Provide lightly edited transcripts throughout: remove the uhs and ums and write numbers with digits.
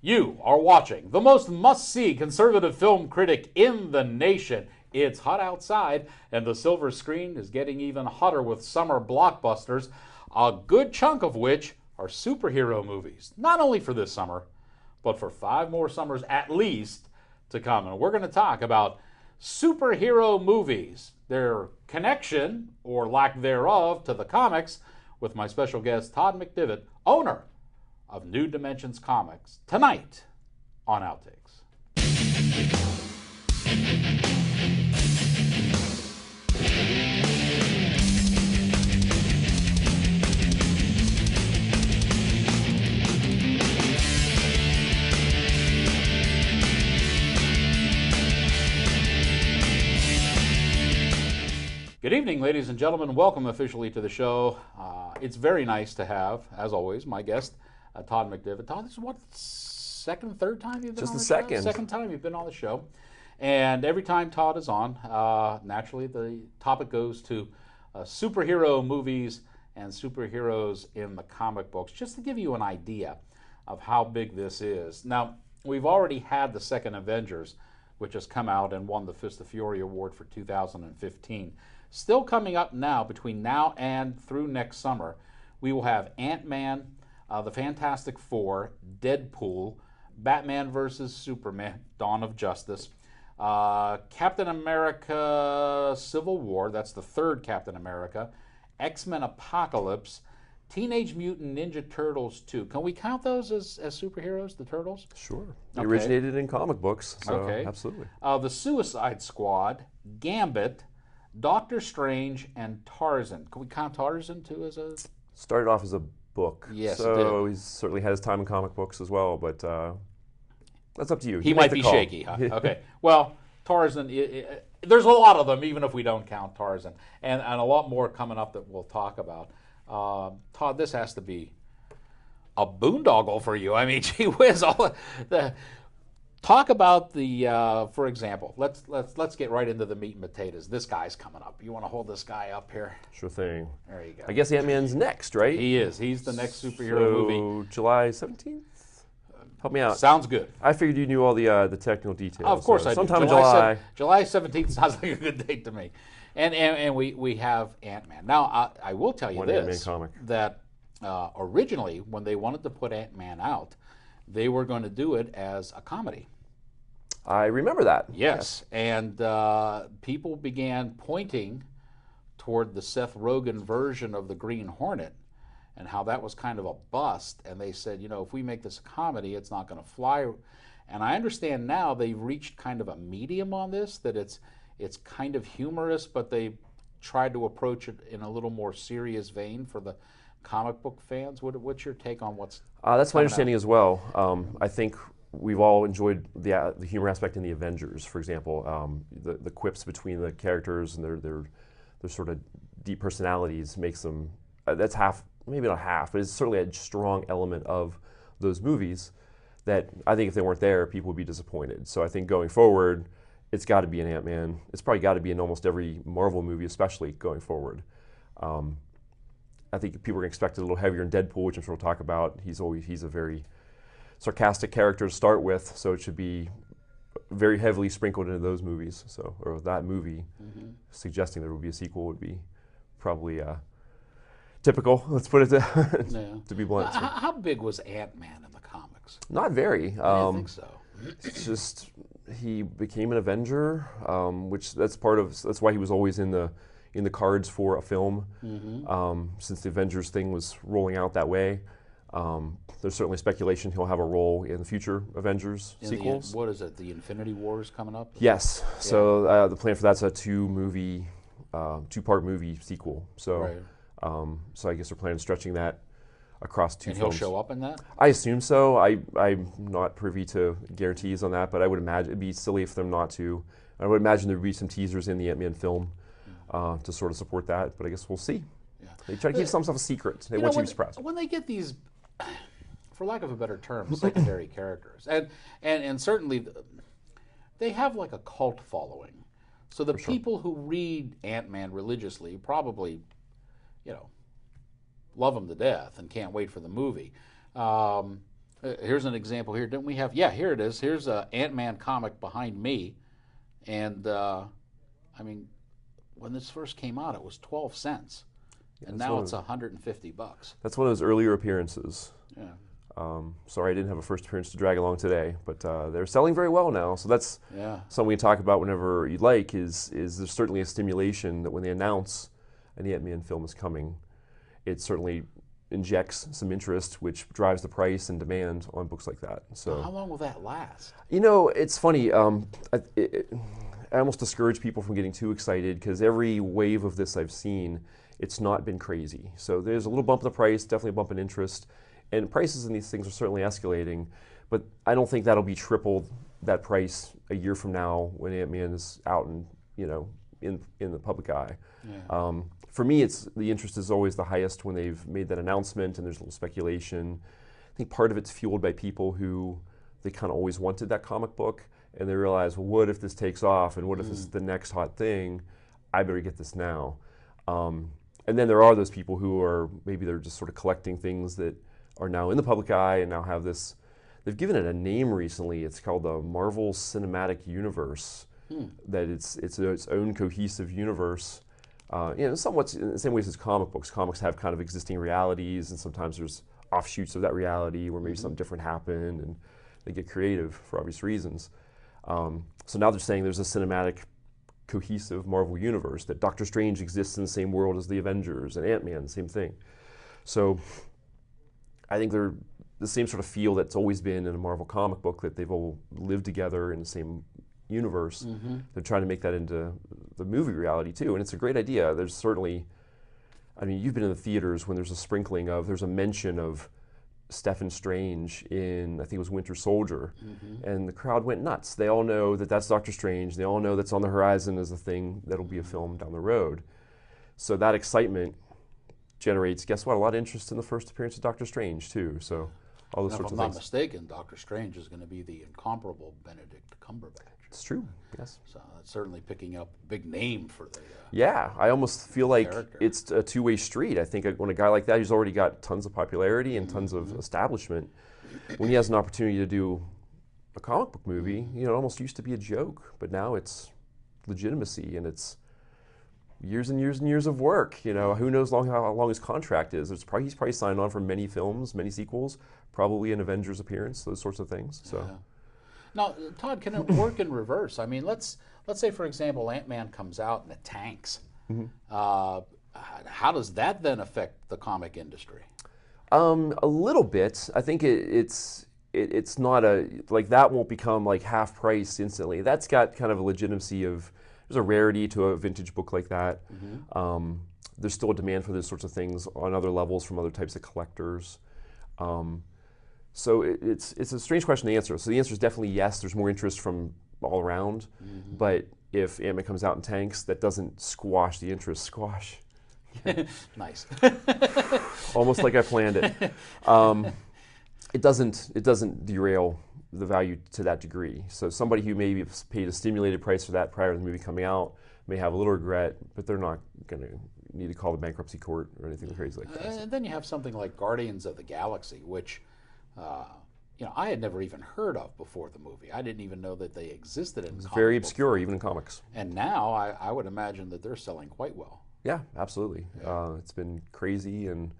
You are watching the most must-see conservative film critic in the nation. It's hot outside, and the silver screen is getting even hotter with summer blockbusters, a good chunk of which are superhero movies. Not only for this summer, but for 5 more summers at least to come. And we're going to talk about superhero movies, their connection, or lack thereof, to the comics, with my special guest, Todd McDivitt, owner of New Dimensions Comics, tonight on Outtakes. Good evening, ladies and gentlemen. Welcome officially to the show. It's very nice to have, as always, my guest, Todd McDivitt. Todd, this is what, third time you've been Just on the the second. show? Second time you've been on the show. And every time Todd is on, naturally the topic goes to superhero movies and superheroes in the comic books, just to give you an idea of how big this is. Now, we've already had the second Avengers, which has come out and won the Fist of Fury Award for 2015. Still coming up now, between now and through next summer, we will have Ant-Man, the Fantastic Four, Deadpool, Batman vs. Superman, Dawn of Justice, Captain America Civil War, that's the third Captain America, X-Men Apocalypse, Teenage Mutant Ninja Turtles 2. Can we count those as superheroes, the Turtles? Sure. They Okay. originated in comic books, so Okay. absolutely. The Suicide Squad, Gambit, Doctor Strange, and Tarzan. Can we count Tarzan too as a... Started off as a book, Yes, it so did. he's certainly had his time in comic books as well, but that's up to you. He You might make the be call. shaky, huh? Okay. Well, Tarzan, there's a lot of them, even if we don't count Tarzan. And a lot more coming up that we'll talk about. Todd, this has to be a boondoggle for you. I mean, gee whiz. Talk about the, for example, let's get right into the meat and potatoes. This guy's coming up. You want to hold this guy up here? Sure thing. There you go. I guess Ant-Man's next, right? He is. He's the next superhero so, movie. July 17th? Help me out. Sounds good. I figured you knew all the technical details. Of course I do. Sometime in July. July 17th sounds like a good date to me. And we have Ant-Man. Now, I will tell you One this, Ant-Man comic. that originally, when they wanted to put Ant-Man out, they were going to do it as a comedy. I remember that. Yes. And people began pointing toward the Seth Rogen version of the Green Hornet and how that was kind of a bust. And they said, if we make this a comedy, it's not going to fly. And I understand now they've reached kind of a medium on this, that it's kind of humorous, but they tried to approach it in a little more serious vein for the comic book fans. What's your take on what's That's my coming understanding as well. I think we've all enjoyed the humor aspect in the Avengers, for example. The quips between the characters and their sort of deep personalities makes them, that's half, maybe not half, but it's certainly a strong element of those movies that I think if they weren't there, people would be disappointed. So I think going forward, it's got to be an Ant-Man. It's probably got to be in almost every Marvel movie, especially going forward. I think people are going to expect it a little heavier in Deadpool, which I'm sure we'll talk about. He's a very sarcastic character to start with, so it should be very heavily sprinkled into those movies. So, or that movie, suggesting there would be a sequel would be probably typical. Let's put it to be blunt. How big was Ant-Man in the comics? Not very. I didn't think so. It's just he became an Avenger, which that's why he was always in the cards for a film, since the Avengers thing was rolling out that way. There's certainly speculation he'll have a role in the future Avengers sequels. What is it? The Infinity War is coming up? Yes. Yeah. So the plan for that's a two-part movie sequel. So, right. So I guess they're planning on stretching that across 2 and films. He'll show up in that? I assume so. I'm not privy to guarantees on that, but I would imagine it'd be silly for them not to. I would imagine there would be some teasers in the Ant-Man film to sort of support that, but I guess we'll see. Yeah. They try to keep some stuff a secret. They want you to be surprised. When they get these, for lack of a better term, secondary characters, and certainly they have like a cult following. So the people who read Ant-Man religiously probably, love him to death and can't wait for the movie. Here's an example here. Didn't we have? Yeah, here it is. Here's a Ant-Man comic behind me, and I mean, when this first came out, it was 12 cents, and now it's $150. That's one of those earlier appearances. Yeah. Sorry, I didn't have a first appearance to drag along today, but they're selling very well now. So that's something we can talk about whenever you'd like. Is there's certainly a stimulation that when they announce an Ant-Man film is coming, it certainly injects some interest, which drives the price and demand on books like that. So how long will that last? You know, it's funny. I almost discourage people from getting too excited because every wave of this I've seen, it's not been crazy. So there's a little bump in the price, definitely a bump in interest. And prices in these things are certainly escalating, but I don't think that'll be triple that price a year from now when Ant-Man is out and in the public eye. Yeah. For me, the interest is always the highest when they've made that announcement and there's a little speculation. I think part of it's fueled by people who they kind of always wanted that comic book, and they realize, well, what if this takes off, and what if this is the next hot thing? I better get this now. And then there are those people who are maybe they're just sort of collecting things that are now in the public eye and now have this. They've given it a name recently. It's called the Marvel Cinematic Universe. That it's its own cohesive universe. Somewhat in the same ways as comic books. Comics have kind of existing realities, and sometimes there's offshoots of that reality where maybe something different happened, and they get creative for obvious reasons. So now they're saying there's a cinematic, cohesive Marvel universe, that Doctor Strange exists in the same world as the Avengers, and Ant-Man, the same thing. So I think they're the same sort of feel that's always been in a Marvel comic book, that they've all lived together in the same universe. They're trying to make that into the movie reality too, and it's a great idea. There's certainly, I mean, you've been in the theaters when there's a mention of Stephen Strange in, I think it was Winter Soldier, and the crowd went nuts. They all know that that's Doctor Strange. They all know that's on the horizon as a thing that'll be a film down the road. So that excitement generates, guess what, a lot of interest in the first appearance of Doctor Strange too. So all those sorts of things. If I'm not mistaken, Doctor Strange is going to be the incomparable Benedict Cumberbatch. It's true, yes. So it's certainly picking up a big name for the yeah, I almost feel like character. It's a two-way street. I think when a guy like that, who's already got tons of popularity and tons of establishment, when he has an opportunity to do a comic book movie, it almost used to be a joke, but now it's legitimacy, and it's years and years and years of work. Who knows how long his contract is. He's probably signed on for many films, many sequels, probably an Avengers appearance, those sorts of things. So. Yeah. Now, Todd, can it work in reverse? I mean, let's say, for example, Ant-Man comes out and it tanks. How does that then affect the comic industry? A little bit. I think it's not like that won't become like half price instantly. That's got kind of a legitimacy of, there's a rarity to a vintage book like that. There's still a demand for those sorts of things on other levels from other types of collectors. So it's a strange question to answer. So the answer is definitely yes. There's more interest from all around, but if Ant-Man comes out in tanks, that doesn't squash the interest. Squash. Nice. Almost like I planned it. It doesn't derail the value to that degree. So somebody who maybe paid a stimulated price for that prior to the movie coming out may have a little regret, but they're not going to need to call the bankruptcy court or anything crazy like that. And then you have something like Guardians of the Galaxy, which I had never even heard of before the movie. I didn't even know that they existed in comic very books. obscure, even in comics. And now I would imagine that they're selling quite well. Yeah, absolutely. It's been crazy, and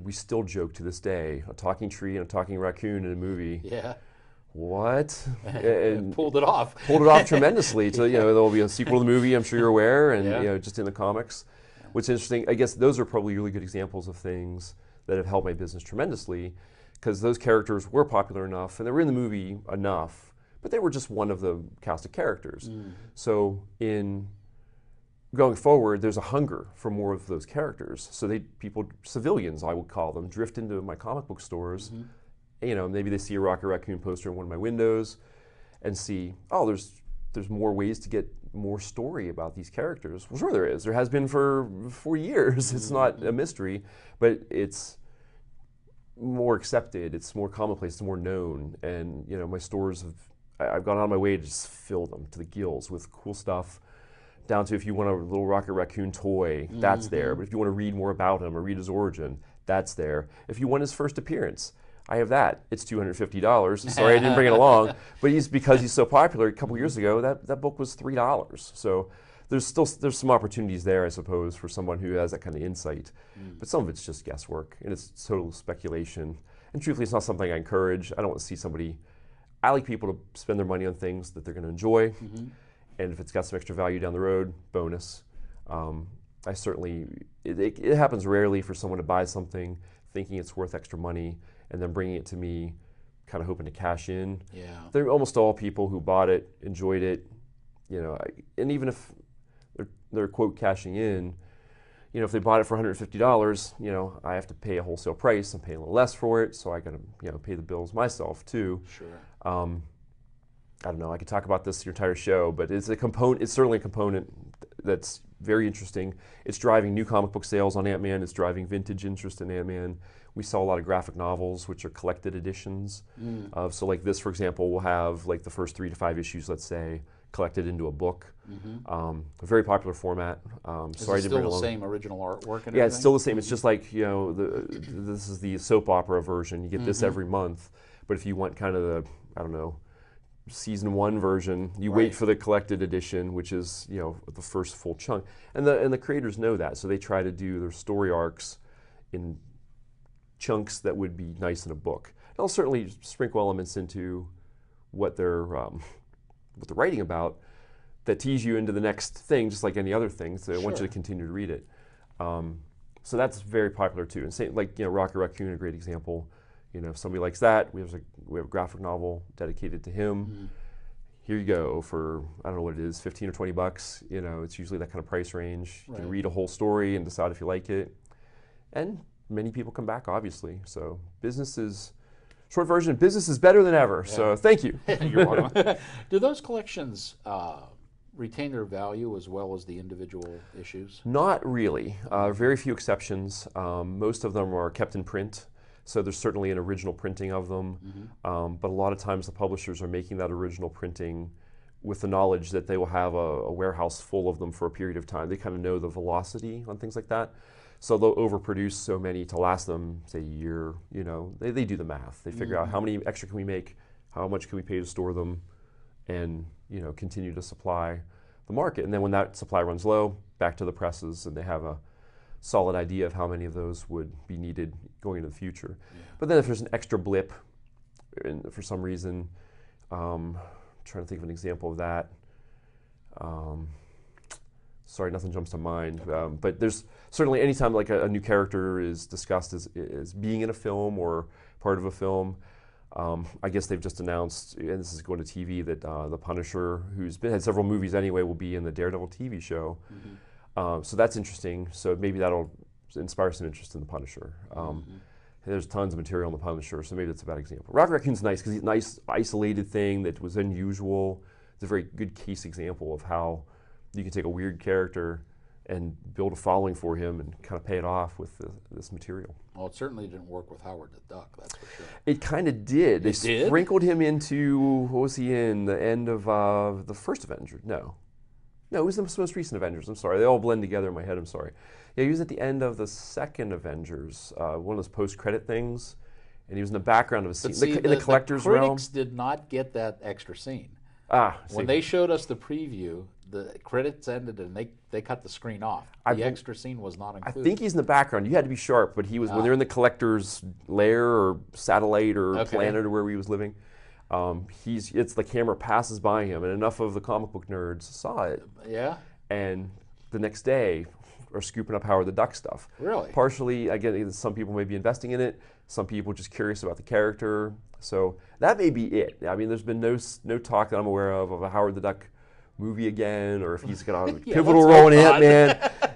we still joke to this day, a talking tree and a talking raccoon in a movie. Yeah. What? And pulled it off. Pulled it off tremendously. So there'll be a sequel to the movie, I'm sure you're aware, and just in the comics. What's interesting, I guess those are probably really good examples of things that have helped my business tremendously, because those characters were popular enough, and they were in the movie enough, but they were just one of the cast of characters. So in going forward, there's a hunger for more of those characters. So civilians, I would call them, drift into my comic book stores. Maybe they see a Rocket Raccoon poster in one of my windows and see, oh, there's more ways to get more story about these characters. Well, sure there is. There has been for years. It's not a mystery, but it's more accepted. It's more commonplace. It's more known. And my stores I've gone out of my way to just fill them to the gills with cool stuff. Down to if you want a little Rocket Raccoon toy, that's there. But if you want to read more about him or read his origin, that's there. If you want his first appearance, I have that. It's $250. Sorry, I didn't bring it along. But because he's so popular, a couple years ago, that book was $3. So there's some opportunities there, I suppose, for someone who has that kind of insight. But some of it's just guesswork, and it's total speculation. And truthfully, it's not something I encourage. I don't want to see somebody. I like people to spend their money on things that they're going to enjoy, and if it's got some extra value down the road, bonus. I certainly, it happens rarely for someone to buy something thinking it's worth extra money and then bringing it to me kind of hoping to cash in. Yeah. They're almost all people who bought it, enjoyed it, and even if they're quote cashing in, if they bought it for $150, I have to pay a wholesale price and pay a little less for it, so I got to pay the bills myself too. Sure. I don't know, I could talk about this your entire show, but it's certainly a component that's very interesting. It's driving new comic book sales on Ant-Man. It's driving vintage interest in Ant-Man. We sell a lot of graphic novels, which are collected editions. So like this, for example, will have like the first 3 to 5 issues, let's say, collected into a book. A very popular format. Is it still the same original artwork and everything? It's still the same. It's just like, this is the soap opera version. You get this every month. But if you want kind of the, I don't know, season 1 version, you wait for the collected edition, which is the first full chunk, and the creators know that, so they try to do their story arcs in chunks that would be nice in a book. They'll certainly sprinkle elements into what they're writing about that tease you into the next thing, just like any other thing. So they want you to continue to read it. So that's very popular too. And same, like Rocket Raccoon, a great example. If somebody likes that, we have a graphic novel dedicated to him. Here you go for, I don't know what it is, $15 or $20. It's usually that kind of price range. You can read a whole story and decide if you like it. And many people come back, obviously. So short version, business is better than ever. Yeah. So thank you. You're welcome. Do those collections retain their value as well as the individual issues? Not really. Very few exceptions. Most of them are kept in print. So there's certainly an original printing of them, but a lot of times the publishers are making that original printing with the knowledge that they will have a warehouse full of them for a period of time. They kind of know the velocity on things like that. So they'll overproduce so many to last them, say, a year. They do the math. They figure out how many extra can we make, how much can we pay to store them, and continue to supply the market. And then when that supply runs low, back to the presses, and they have a solid idea of how many of those would be needed going into the future. But then if there's an extra blip for some reason, trying to think of an example of that. Sorry, nothing jumps to mind. But there's certainly anytime like a new character is discussed as being in a film or part of a film, I guess they've just announced, and this is going to TV, that the Punisher, who's had several movies anyway, will be in the Daredevil TV show. So that's interesting. So maybe that'll inspire some interest in the Punisher. There's tons of material on the Punisher, so maybe that's a bad example. Rocket Raccoon's nice because he's a nice isolated thing that was unusual. It's a very good case example of how you can take a weird character and build a following for him and kind of pay it off with this material. Well, it certainly didn't work with Howard the Duck, that's for sure. It kind of did. They sprinkled him into, what was he in, the end of the first Avengers? No, it was the most recent Avengers. I'm sorry. They all blend together in my head. I'm sorry. Yeah, he was at the end of the second Avengers, one of those post-credit things, and he was in the background of a scene. In the collector's realm. The critics did not get that extra scene. When they showed us the preview, the credits ended and they cut the screen off. The extra scene was not included. I think he's in the background. You had to be sharp, but he was when they're in the collector's lair or satellite or planet or where he was living. It's the camera passes by him, and enough of the comic book nerds saw it. Yeah. And the next day are scooping up Howard the Duck stuff. Really? Partially, again, some people may be investing in it. Some people just curious about the character. So that may be it. I mean, there's been no talk that I'm aware of a Howard the Duck movie again, or if he's got a pivotal role in Ant-Man.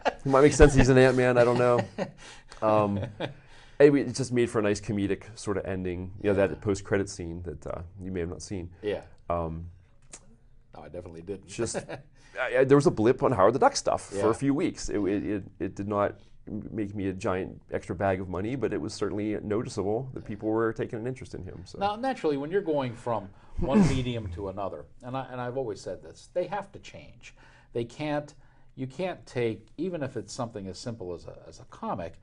It might make sense he's an Ant-Man. I don't know. Anyway, it's just made for a nice comedic sort of ending. That post-credit scene that you may have not seen. Yeah. No, I definitely didn't. Just there was a blip on Howard the Duck stuff for a few weeks. It did not make me a giant extra bag of money, but it was certainly noticeable that people were taking an interest in him. So. Now, naturally, when you're going from one medium to another, and I've always said this, they have to change. You can't take, even if it's something as simple as a comic,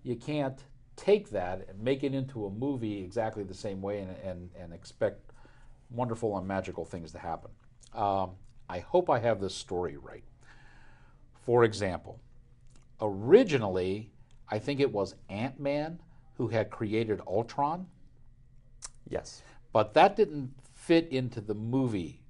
you can't take that and make it into a movie exactly the same way and expect wonderful and magical things to happen. I hope I have this story right. For example, originally, I think it was Ant-Man who had created Ultron, Yes. but that didn't fit into the movie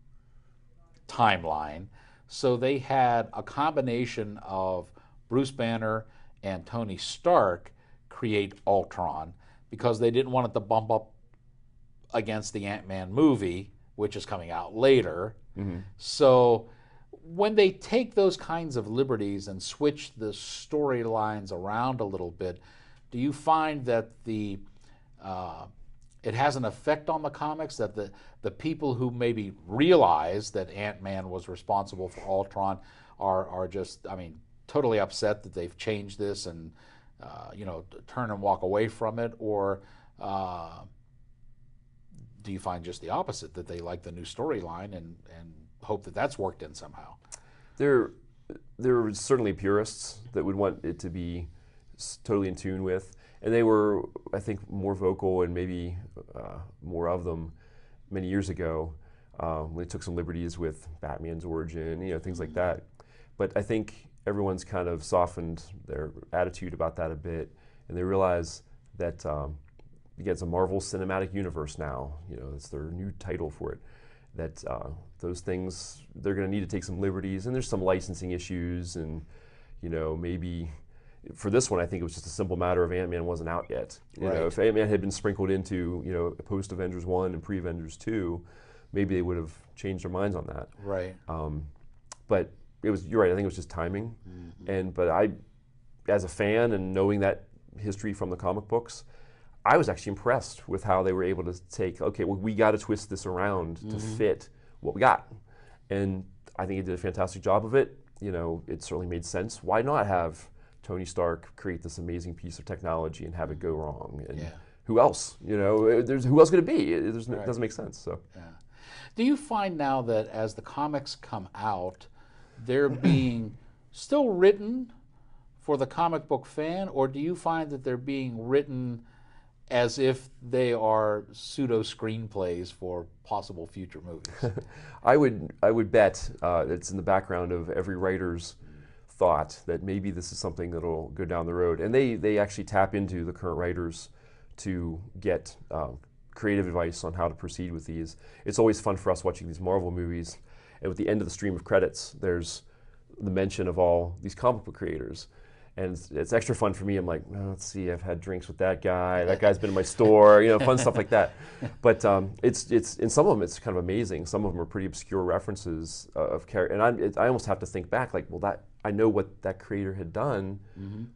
timeline. So they had a combination of Bruce Banner and Tony Stark create Ultron because they didn't want it to bump up against the Ant-Man movie, which is coming out later. So when they take those kinds of liberties and switch the storylines around a little bit, do you find that it has an effect on the comics, that the people who maybe realize that Ant-Man was responsible for Ultron are just, I mean, totally upset that they've changed this and turn and walk away from it? Or do you find just the opposite, that they like the new storyline and hope that that's worked in somehow? There are certainly purists that would want it to be totally in tune with, and they were, I think, more vocal and maybe more of them many years ago when they took some liberties with Batman's origin, things like that. But I think everyone's kind of softened their attitude about that a bit, and they realize that it's a Marvel Cinematic Universe now. It's their new title for it. That those things, they're going to need to take some liberties, and there's some licensing issues, and maybe for this one, I think it was just a simple matter of Ant-Man wasn't out yet. If Ant-Man had been sprinkled into post Avengers 1 and pre Avengers 2, maybe they would have changed their minds on that. Right. But you're right. I think it was just timing, but I, as a fan and knowing that history from the comic books, I was actually impressed with how they were able to take, okay, well, we got to twist this around to fit what we got. And I think he did a fantastic job of it. It certainly made sense. Why not have Tony Stark create this amazing piece of technology and have it go wrong? And who else? Who else could it be? It doesn't make sense. So, do you find now that as the comics come out, they're being still written for the comic book fan, or do you find that they're being written as if they are pseudo screenplays for possible future movies? I would bet it's in the background of every writer's thought that maybe this is something that'll go down the road, and they actually tap into the current writers to get creative advice on how to proceed with these. It's always fun for us watching these Marvel movies, and at the end of the stream of credits, there's the mention of all these comic book creators. And it's extra fun for me. I'm like, oh, let's see, I've had drinks with that guy. That guy's been in my store. Fun stuff like that. But it's in some of them, it's kind of amazing. Some of them are pretty obscure references of character. And I almost have to think back, like, well, I know what that creator had done,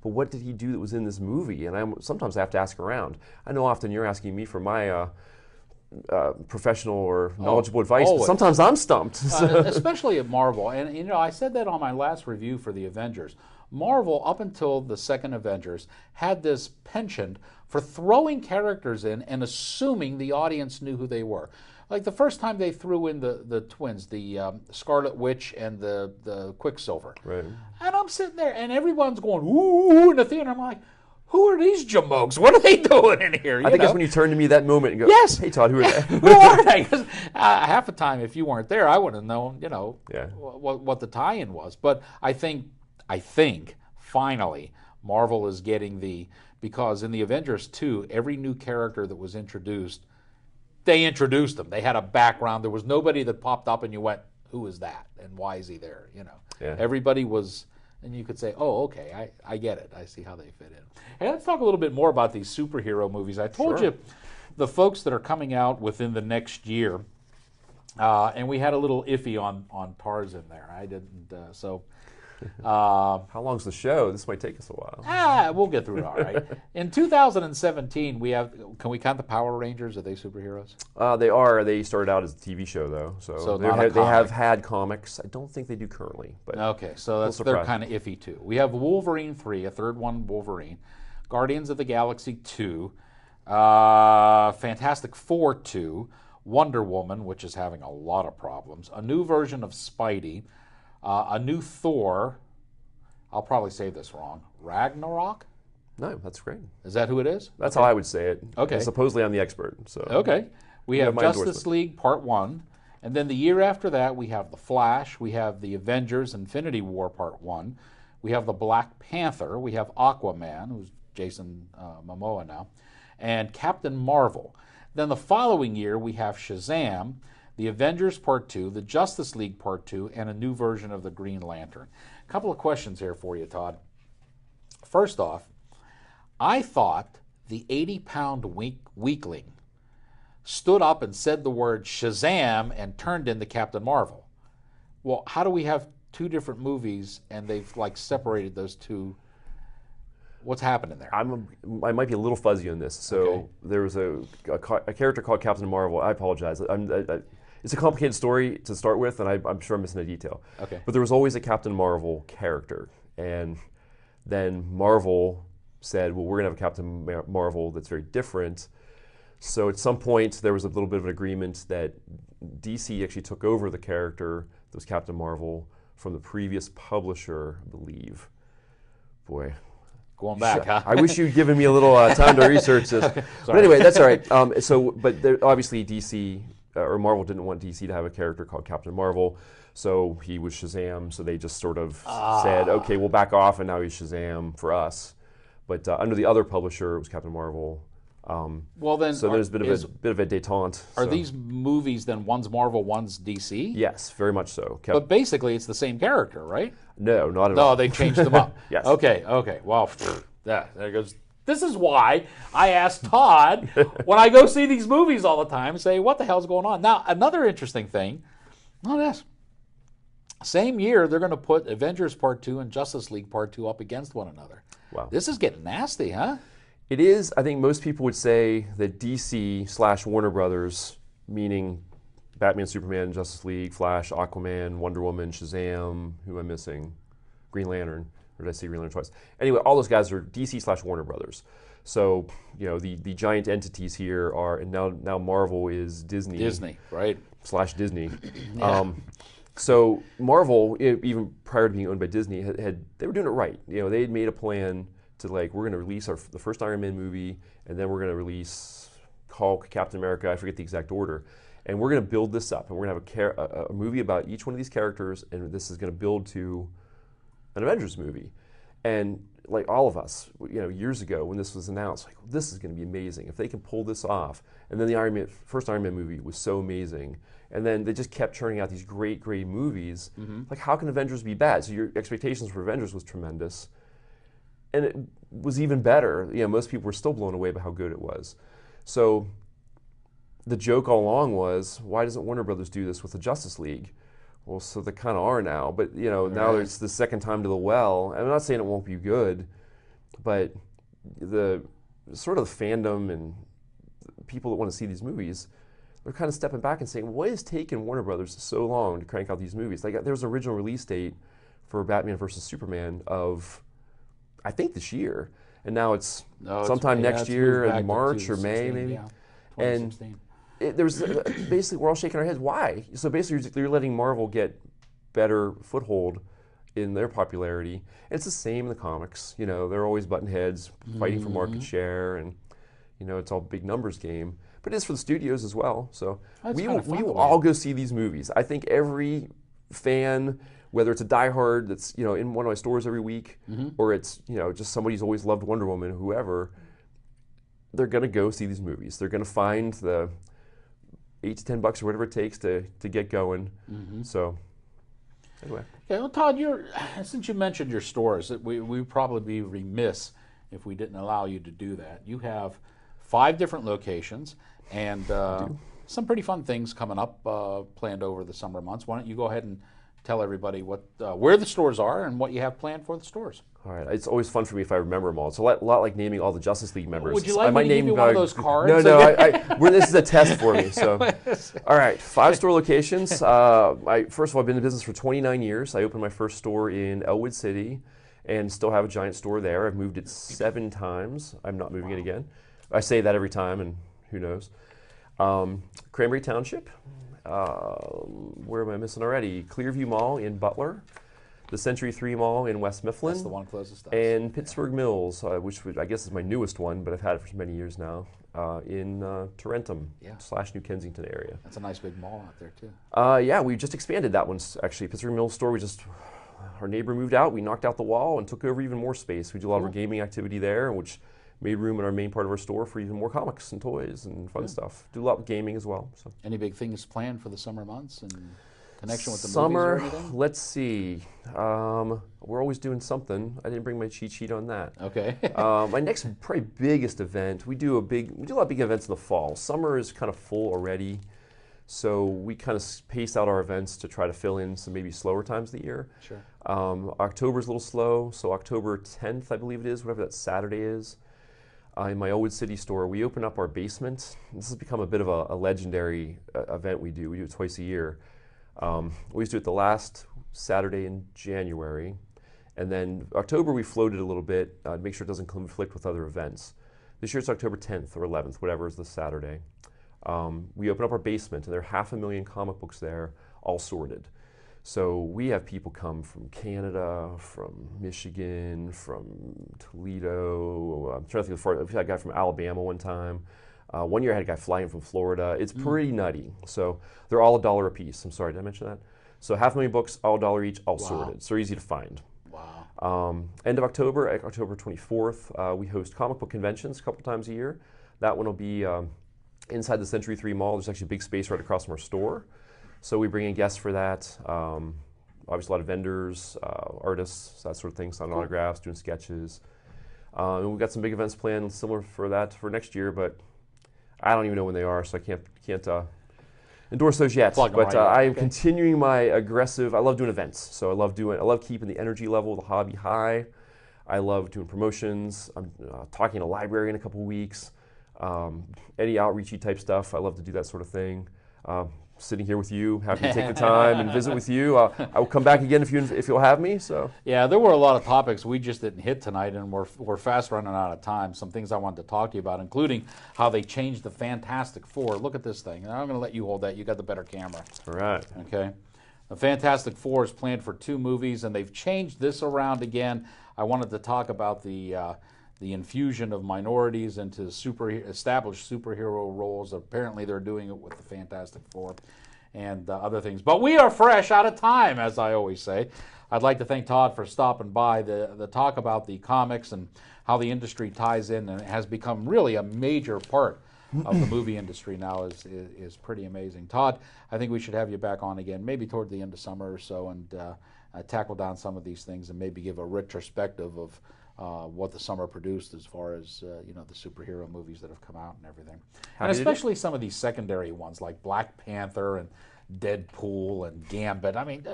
but what did he do that was in this movie? And sometimes I have to ask around. I know often you're asking me for my professional or knowledgeable advice, but sometimes I'm stumped. Especially at Marvel. And I said that on my last review for the Avengers. Marvel, up until the second Avengers, had this penchant for throwing characters in and assuming the audience knew who they were. Like the first time they threw in the twins, the Scarlet Witch and the Quicksilver. Right. And I'm sitting there, and everyone's going, ooh, in the theater. I'm like, who are these jamokes? What are they doing in here? I think that's when you turn to me that moment and go, yes. Hey, Todd, who are they? Who are they? 'Cause, half the time, if you weren't there, I wouldn't have known, what the tie-in was. But I think finally Marvel is getting because in the Avengers 2, every new character that was introduced, they introduced them. They had a background. There was nobody that popped up and you went, who is that? And why is he there? Everybody was, and you could say, oh, okay, I get it. I see how they fit in. And let's talk a little bit more about these superhero movies. I told you the folks that are coming out within the next year, and we had a little iffy on Tarzan there. I didn't, how long's the show? This might take us a while. We'll get through it all right. In 2017, can we count the Power Rangers? Are they superheroes? They are. They started out as a TV show, though. So they have had comics. I don't think they do currently. But okay, so they're kind of iffy, too. We have Wolverine 3, a third one, Wolverine. Guardians of the Galaxy 2. Fantastic Four 2. Wonder Woman, which is having a lot of problems. A new version of Spidey. A new Thor, I'll probably say this wrong, Ragnarok? No, that's great. Is that who it is? That's how I would say it. Okay. And supposedly I'm the expert. So Okay. We have have my Justice endorsement. League Part 1, and then the year after that we have The Flash, we have The Avengers Infinity War Part 1, we have The Black Panther, we have Aquaman, who's Jason Momoa now, and Captain Marvel. Then the following year we have Shazam, The Avengers Part 2, The Justice League Part 2, and a new version of the Green Lantern. A couple of questions here for you, Todd. First off, I thought the 80-pound weakling stood up and said the word Shazam and turned into Captain Marvel. Well, how do we have two different movies and they've like separated those two? What's happening there? I might be a little fuzzy on this. So Okay. there was a character called Captain Marvel. I apologize. It's a complicated story to start with, and I'm sure I'm missing a detail. Okay. But there was always a Captain Marvel character. And then Marvel said, well, we're going to have a Captain Marvel that's very different. So at some point, there was a little bit of an agreement that DC actually took over the character that was Captain Marvel from the previous publisher, I believe. Boy. Going back, huh? I wish you'd given me a little time to research this. But anyway, that's all right. But obviously DC, or Marvel didn't want DC to have a character called Captain Marvel, so he was Shazam, so they just sort of said, okay, we'll back off, and now he's Shazam for us. But under the other publisher, it was Captain Marvel. Well, then, So there's a bit of a détente. Are so. these movies then one's Marvel, one's DC? Yes, very much so. But basically, it's the same character, right? No, not at No, all. they changed them up. Yes. Okay. Well, yeah, there goes. This is why I asked Todd when I go see these movies all the time, say, what the hell's going on? Now, another interesting thing, oh, yes. Same year, they're going to put Avengers Part 2 and Justice League Part 2 up against one another. Wow. This is getting nasty, huh? It is. I think most people would say that DC/Warner Brothers, meaning Batman, Superman, Justice League, Flash, Aquaman, Wonder Woman, Shazam, who am I missing? Green Lantern. Or did I say Green Lantern twice? Anyway, all those guys are DC/Warner Brothers. So, the giant entities here are, and now Marvel is Disney. Disney, right? /Disney. Yeah. So Marvel, even prior to being owned by Disney, they were doing it right. They had made a plan to we're going to release the first Iron Man movie, and then we're going to release Hulk, Captain America, I forget the exact order, and we're going to build this up, and we're going to have a movie about each one of these characters, and this is going to build to an Avengers movie. And like all of us, years ago when this was announced, this is going to be amazing if they can pull this off. And then the first Iron Man movie was so amazing. And then they just kept churning out these great movies. Mm-hmm. How can Avengers be bad? So your expectations for Avengers was tremendous. And it was even better. Most people were still blown away by how good it was. So the joke all along was, why doesn't Warner Brothers do this with the Justice League? Well, so they kind of are now. But, now it's the second time to the well. I'm not saying it won't be good, but the sort of the fandom and people that want to see these movies, they're kind of stepping back and saying, what has taken Warner Brothers so long to crank out these movies? There was an original release date for Batman vs. Superman of, I think, this year. And now it's sometime next year in March or May, maybe. Yeah, 2016. And there's basically, we're all shaking our heads. Why? So basically, you're letting Marvel get better foothold in their popularity. And it's the same in the comics. They're always button heads, fighting for market share, and it's all big numbers game. But it is for the studios as well. So we will all go see these movies. I think every fan, whether it's a diehard that's in one of my stores every week, or it's just somebody who's always loved Wonder Woman, whoever, they're going to go see these movies. They're going to find the $8 to $10 or whatever it takes to get going. Mm-hmm. So anyway. Okay, well, Todd, since you mentioned your stores, we would probably be remiss if we didn't allow you to do that. You have 5 different locations and some pretty fun things coming up planned over the summer months. Why don't you go ahead and tell everybody where the stores are and what you have planned for the stores. All right. It's always fun for me if I remember them all. It's a lot like naming all the Justice League members. Would you like me to give you one of those cards? No. This is a test for me. So, all right. 5 store locations. First of all, I've been in business for 29 years. I opened my first store in Elwood City and still have a giant store there. I've moved it 7 times. I'm not moving it again. I say that every time, and who knows. Cranberry Township. Where am I missing already? Clearview Mall in Butler. the Century 3 Mall in West Mifflin. That's the one closest to us. And Pittsburgh Mills, which I guess is my newest one, but I've had it for many years now, in Tarentum / New Kensington area. That's a nice big mall out there, too. Yeah, we just expanded that one, actually. Pittsburgh Mills store, our neighbor moved out, we knocked out the wall and took over even more space. We do a lot of our gaming activity there, which made room in our main part of our store for even more comics and toys and fun stuff. Do a lot of gaming as well. So. Any big things planned for the summer months in connection with the summer, movies or anything? Let's see. We're always doing something. I didn't bring my cheat sheet on that. Okay. My next probably biggest event, we do a lot of big events in the fall. Summer is kind of full already, so we kind of pace out our events to try to fill in some maybe slower times of the year. Sure. October's a little slow, so October 10th, I believe it is, whatever that Saturday is. In my Old City store, we open up our basement. This has become a bit of a legendary event we do. We do it twice a year. We used to do it the last Saturday in January. And then October we floated a little bit to make sure it doesn't conflict with other events. This year it's October 10th or 11th, whatever is the Saturday. We open up our basement and there are 500,000 comic books there, all sorted. So we have people come from Canada, from Michigan, from Toledo. I'm trying to think of we had a guy from Alabama one time. One year I had a guy flying from Florida. It's pretty nutty. So they're all $1 a piece. I'm sorry, did I mention that? So 500,000 books, all $1 each, all sorted. So they're easy to find. Wow. End of October, October 24th, we host comic book conventions a couple times a year. That one will be inside the Century 3 Mall. There's actually a big space right across from our store. So we bring in guests for that. Obviously a lot of vendors, artists, that sort of thing, signing autographs, doing sketches. And we've got some big events planned similar for that for next year, but I don't even know when they are, so I can't endorse those yet. But I am continuing my aggressive. I love doing events, so I love keeping the energy level of the hobby high. I love doing promotions. I'm talking to a library in a couple weeks. Any outreachy type stuff. I love to do that sort of thing. Sitting here with you, happy to take the time and visit with you. I will come back again if you'll have me. So yeah, there were a lot of topics we just didn't hit tonight, and we're fast running out of time. Some things I wanted to talk to you about, including how they changed the Fantastic Four. Look at this thing. And I'm going to let you hold that. You got the better camera. All right. Okay. The Fantastic Four is planned for 2 movies, and they've changed this around again. I wanted to talk about the infusion of minorities into established superhero roles. Apparently they're doing it with the Fantastic Four and other things. But we are fresh out of time, as I always say. I'd like to thank Todd for stopping by. The talk about the comics and how the industry ties in and has become really a major part of the movie industry now is pretty amazing. Todd, I think we should have you back on again, maybe toward the end of summer or so, and tackle down some of these things and maybe give a retrospective of what the summer produced as far as the superhero movies that have come out and everything. And especially some of these secondary ones like Black Panther and Deadpool and Gambit. I mean,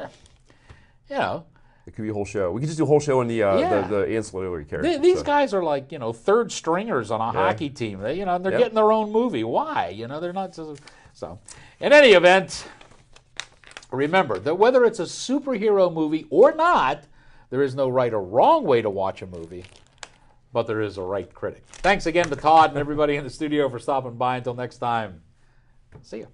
it could be a whole show. We could just do a whole show on the ancillary characters. These guys are like, third stringers on a hockey team. They're getting their own movie. Why? They're not so. In any event, remember that whether it's a superhero movie or not, there is no right or wrong way to watch a movie, but there is a right critic. Thanks again to Todd and everybody in the studio for stopping by. Until next time, see you.